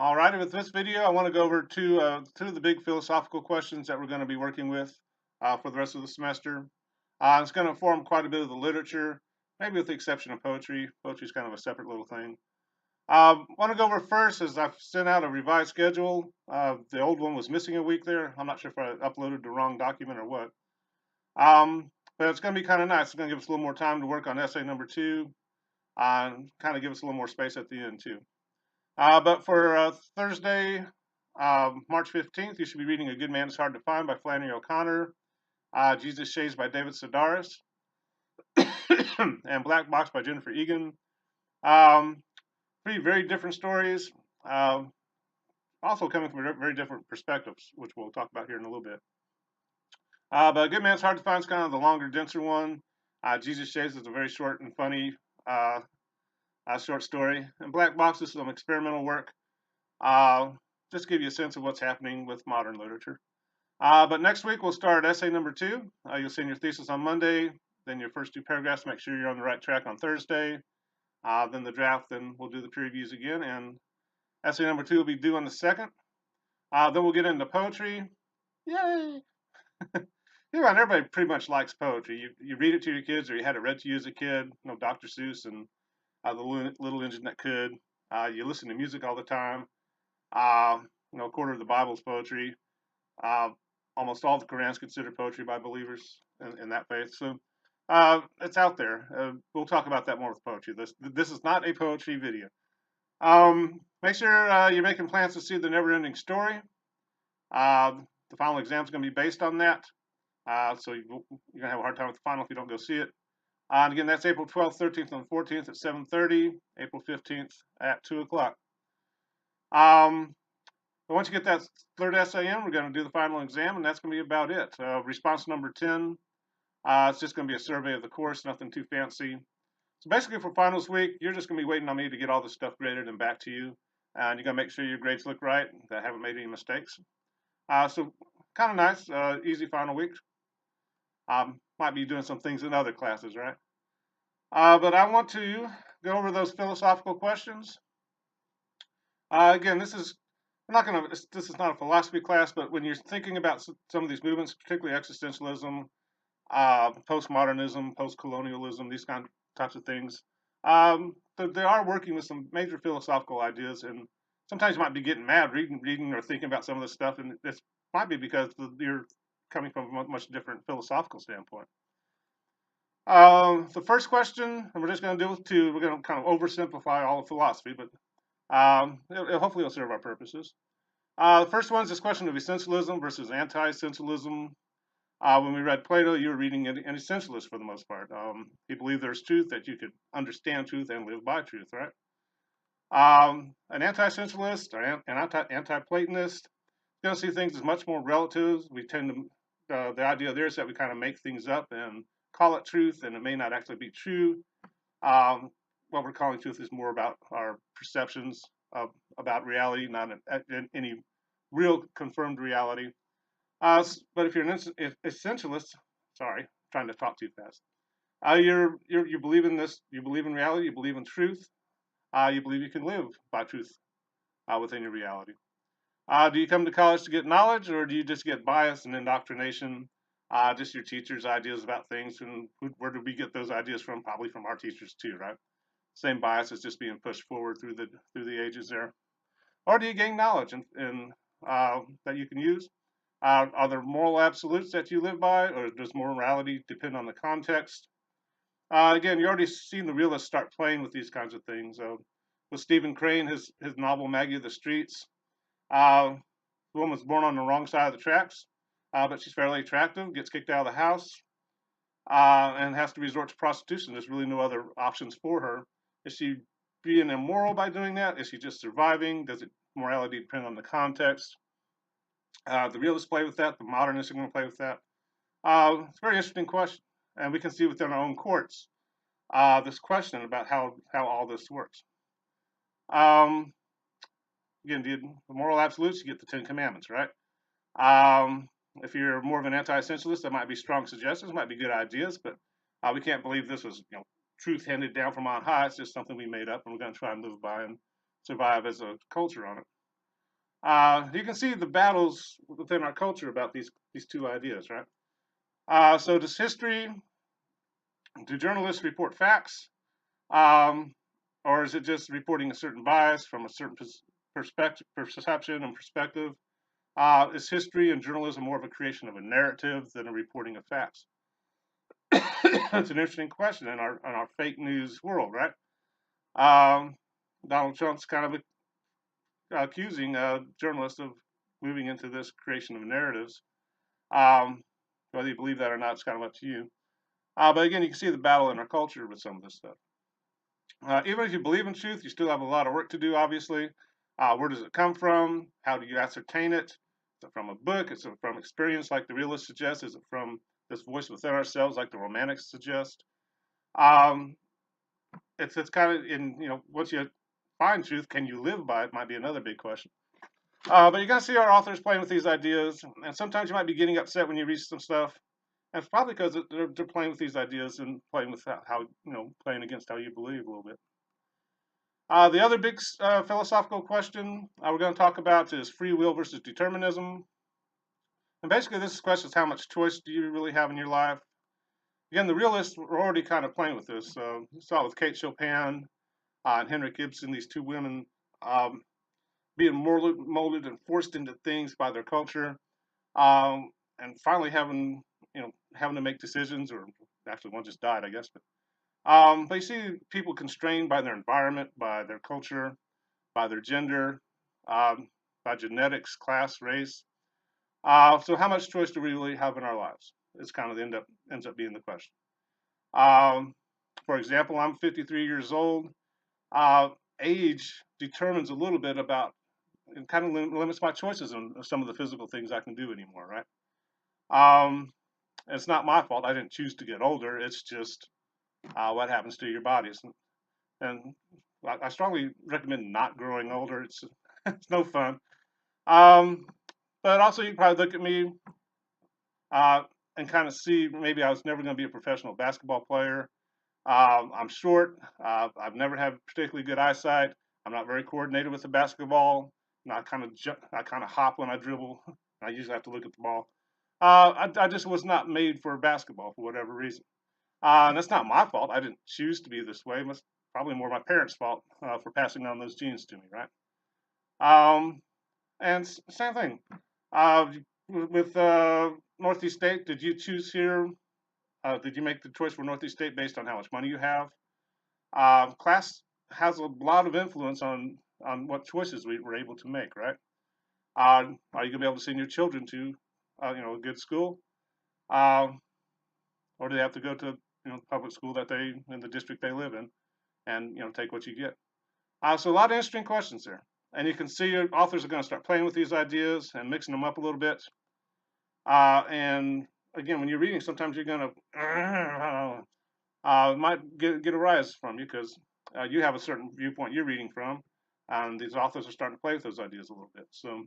Alrighty, with this video, I want to go over two of the big philosophical questions that we're going to be working with for the rest of the semester. It's going to inform quite a bit of the literature, maybe with the exception of poetry. Poetry is kind of a separate little thing. Want to go over first is I've sent out a revised schedule. The old one was missing a week there. I'm not sure if I uploaded the wrong document or what. But it's going to be kind of nice. It's going to give us a little more time to work on essay number 2 and kind of give us a little more space at the end too. But for Thursday, March 15th, you should be reading A Good Man is Hard to Find by Flannery O'Connor, Jesus Shades by David Sedaris, and Black Box by Jennifer Egan. Three very different stories, also coming from very different perspectives, which we'll talk about here in a little bit. But A Good Man is Hard to Find is kind of the longer, denser one. Jesus Shades is a very short and funny short story. And Black Box is some experimental work. Just to give you a sense of what's happening with modern literature. But next week we'll start essay number 2. You'll send your thesis on Monday, then your first 2 paragraphs, make sure you're on the right track on Thursday. Then the draft, then we'll do the peer reviews again, and essay number 2 will be due on the 2nd. Then we'll get into poetry. Yay! Everybody pretty much likes poetry. You read it to your kids, or you had it read to you as a kid. Dr. Seuss and the Little Engine That Could. You listen to music all the time. A quarter of the Bible is poetry. Almost all the Quran is considered poetry by believers in that faith. So it's out there. We'll talk about that more with poetry. This is not a poetry video. Make sure you're making plans to see The Never-Ending Story. The final exam is going to be based on that. So you're going to have a hard time with the final if you don't go see it. And again, that's April 12th, 13th, and 14th at 7:30. April 15th at 2 o'clock. But once you get that third essay in, we're going to do the final exam, and that's going to be about it. Response number 10, it's just going to be a survey of the course, nothing too fancy. So basically for finals week, you're just going to be waiting on me to get all this stuff graded and back to you. And you're going to make sure your grades look right, that I haven't made any mistakes. So kind of nice, easy final week. Might be doing some things in other classes, right? But I want to go over those philosophical questions. Again, this is not a philosophy class, but when you're thinking about some of these movements, particularly existentialism, postmodernism, postcolonialism, these types of things, they are working with some major philosophical ideas, and sometimes you might be getting mad reading or thinking about some of this stuff, and this might be because you're coming from a much different philosophical standpoint. The first question, and we're just going to deal with 2. We're going to kind of oversimplify all of philosophy, but hopefully it'll serve our purposes. The first one is this question of essentialism versus anti-essentialism. When we read Plato, you were reading an essentialist for the most part. He believed there's truth, that you could understand truth and live by truth, right? An anti-essentialist or an anti-Platonist is going to see things as much more relative. We tend to, the idea there is that we kind of make things up and call it truth, and it may not actually be true. What we're calling truth is more about our perceptions about reality, not any real confirmed reality. But if you're an essentialist, sorry, trying to talk too fast. You believe in this. You believe in reality. You believe in truth. You believe you can live by truth within your reality. Do you come to college to get knowledge, or do you just get bias and indoctrination? Just your teachers' ideas about things, and where do we get those ideas from? Probably from our teachers too, right? Same bias is just being pushed forward through the ages there. Or do you gain knowledge and that you can use? Are there moral absolutes that you live by, or does morality depend on the context? Again, you already seen the realists start playing with these kinds of things. With Stephen Crane, his novel Maggie of the Streets, the woman's born on the wrong side of the tracks, but she's fairly attractive, gets kicked out of the house, and has to resort to prostitution. There's really no other options for her. Is she being immoral by doing that? Is she just surviving? Does morality depend on the context? The realists play with that. The modernists are going to play with that. It's a very interesting question, and we can see within our own courts this question about how all this works. Again, the moral absolutes, you get the 10 Commandments, right? If you're more of an anti-essentialist, that might be strong suggestions, might be good ideas, but we can't believe this was truth handed down from on high. It's just something we made up, and we're going to try and live by and survive as a culture on it. You can see the battles within our culture about these two ideas, right? So does history, do journalists report facts? Um, or is it just reporting a certain bias from a certain perspective, perception and perspective? Is history and journalism more of a creation of a narrative than a reporting of facts? That's an interesting question in our fake news world, right? Um, Donald Trump's kind of accusing journalists of moving into this creation of narratives. Um, whether you believe that or not, it's kind of up to you. But again, you can see the battle in our culture with some of this stuff. Even if you believe in truth, you still have a lot of work to do, obviously. Where does it come from? How do you ascertain it? Is it from a book? Is it from experience, like the realist suggests? Is it from this voice within ourselves, like the romantics suggest? Um, it's kind of in, once you find truth, can you live by it? Might be another big question. But you're gonna see our authors playing with these ideas, and sometimes you might be getting upset when you read some stuff. And it's probably because they're playing with these ideas and playing with how playing against how you believe a little bit. The other big philosophical question we're going to talk about is free will versus determinism. And basically, this question is how much choice do you really have in your life? Again, the realists were already kind of playing with this. You saw it with Kate Chopin and Henrik Ibsen, these two women um, being molded and forced into things by their culture, and finally having to make decisions, or actually one just died, I guess. But you see people constrained by their environment, by their culture, by their gender, um, by genetics, class, race. So how much choice do we really have in our lives? It's kind of ends up being the question. Um, for example, I'm 53 years old. Uh, Age determines a little bit about, it kind of limits my choices on some of the physical things I can do anymore, right? Um, it's not my fault. I didn't choose to get older. It's just what happens to your bodies. And I strongly recommend not growing older. It's no fun. Um, but also, you probably look at me uh, and kind of see maybe I was never going to be a professional basketball player. I'm short. I've never had particularly good eyesight. I'm not very coordinated with the basketball. And I kind of hop when I dribble. I usually have to look at the ball. I just was not made for basketball for whatever reason. And that's not my fault. I didn't choose to be this way. It's probably more my parents' fault for passing on those genes to me, right? Um, and same thing. Uh, with Northeast State, did you choose here? Did you make the choice for Northeast State based on how much money you have? Class has a lot of influence on what choices we were able to make, right? Are you gonna be able to send your children to, a good school, uh, or do they have to go to public school that they in the district they live in, and take what you get? So a lot of interesting questions there, and you can see your authors are going to start playing with these ideas and mixing them up a little bit. And again, when you're reading, sometimes you're going to might get a rise from you because you have a certain viewpoint you're reading from, and these authors are starting to play with those ideas a little bit. So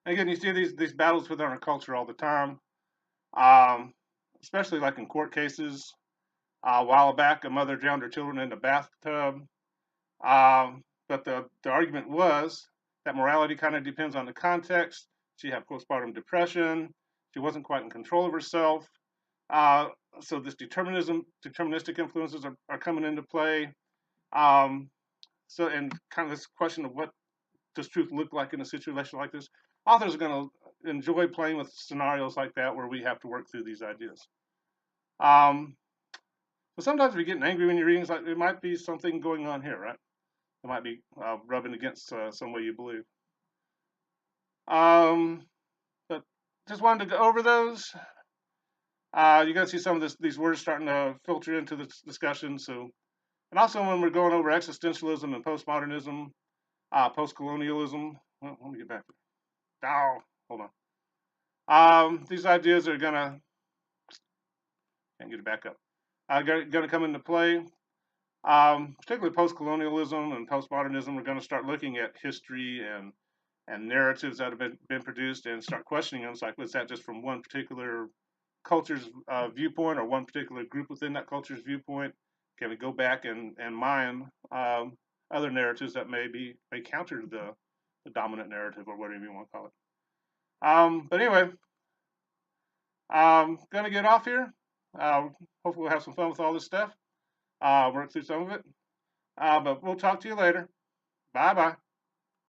again, you see these battles within our culture all the time, um, especially like in court cases. A while back, a mother drowned her children in a bathtub. But the argument was that morality kind of depends on the context. She had postpartum depression. She wasn't quite in control of herself. Uh, so this deterministic influences are coming into play. Um, and kind of this question of what does truth look like in a situation like this. Authors are going to enjoy playing with scenarios like that where we have to work through these ideas. But sometimes if you're getting angry when you're reading, it's like there might be something going on here, right? It might be rubbing against some way you believe. Um, but just wanted to go over those. You're going to see some of these words starting to filter into the discussion. So, and also when we're going over existentialism and postmodernism, postcolonialism. Well, let me get back. Oh, hold on. These ideas are gonna can't get it back up. Going to come into play. Particularly post-colonialism and postmodernism, we're going to start looking at history and narratives that have been produced and start questioning them. It's like, was that just from one particular culture's viewpoint or one particular group within that culture's viewpoint? Can we go back and mine other narratives that may counter the dominant narrative or whatever you want to call it. But anyway, I'm gonna get off here. Hopefully we'll have some fun with all this stuff. Work through some of it. But we'll talk to you later. Bye bye.